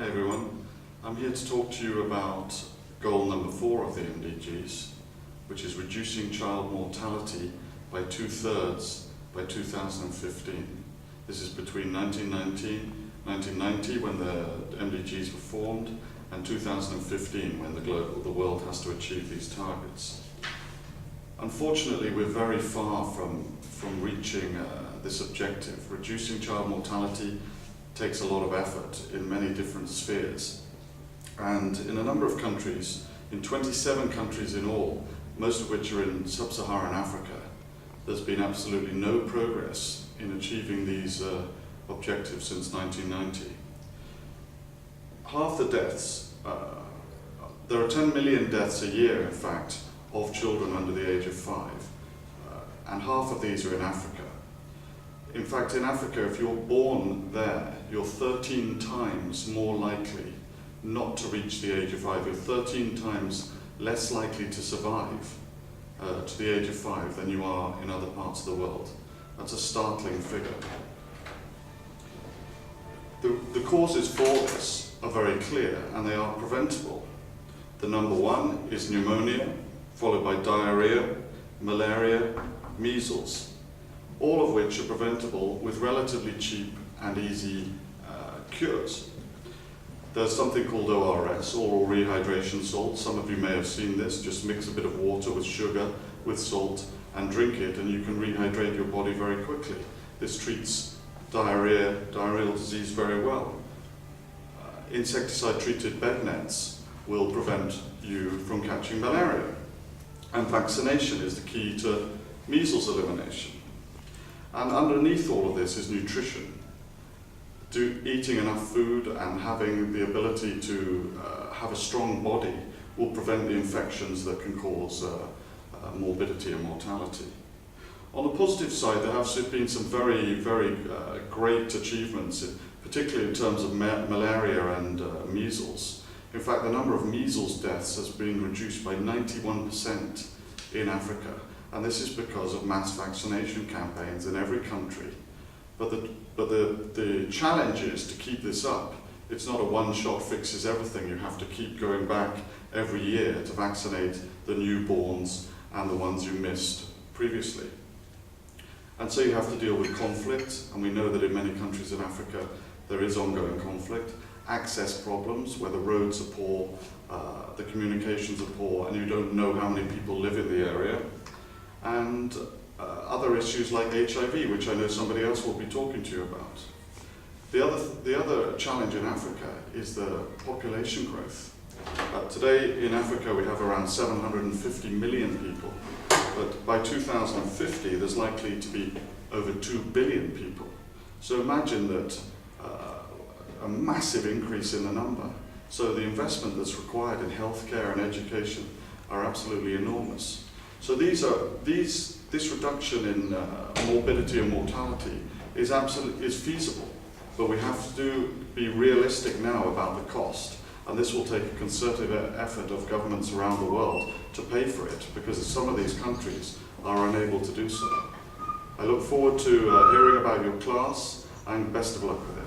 Hi everyone, I'm here to talk to you about goal number 4 of the MDGs, which is reducing child mortality by 2/3 by 2015. This is between 1990 when the MDGs were formed and 2015 when the world has to achieve these targets. Unfortunately, we're very far from reaching this objective. Reducing child mortality takes a lot of effort in many different spheres. And in a number of countries, in 27 countries in all, most of which are in sub-Saharan Africa, there's been absolutely no progress in achieving these objectives since 1990. Half the deaths, there are 10 million deaths a year, in fact, of children under the age of 5, and half of these are in Africa. In fact, in Africa, if you're born there, you're 13 times more likely not to reach the age of 5. You're 13 times less likely to survive to the age of 5 than you are in other parts of the world. That's a startling figure. The causes for this are very clear, and they are preventable. The number one is pneumonia, followed by diarrhea, malaria, measles, all of which are preventable with relatively cheap and easy cures. There's something called ORS, oral rehydration salt. Some of you may have seen this. Just mix a bit of water with sugar, with salt, and drink it, and you can rehydrate your body very quickly. This treats diarrheal disease very well. Insecticide-treated bed nets will prevent you from catching malaria. And vaccination is the key to measles elimination. And underneath all of this is nutrition. Eating enough food and having the ability to have a strong body will prevent the infections that can cause morbidity and mortality. On the positive side, there have been some very, very great achievements, particularly in terms of malaria and measles. In fact, the number of measles deaths has been reduced by 91% in Africa, and this is because of mass vaccination campaigns in every country. But the challenge is to keep this up. It's not a one-shot fixes everything. You have to keep going back every year to vaccinate the newborns and the ones you missed previously. And so you have to deal with conflict, and we know that in many countries in Africa there is ongoing conflict, access problems where the roads are poor, the communications are poor, and you don't know how many people live in the area, and other issues like HIV, which I know somebody else will be talking to you about. The other challenge in Africa is the population growth. Today in Africa we have around 750 million people, but by 2050 there's likely to be over 2 billion people. So imagine that a massive increase in the number. So the investment that's required in healthcare and education are absolutely enormous. So this reduction in morbidity and mortality is feasible, but we have to be realistic now about the cost, and this will take a concerted effort of governments around the world to pay for it, because some of these countries are unable to do so. I look forward to hearing about your class, and best of luck with it.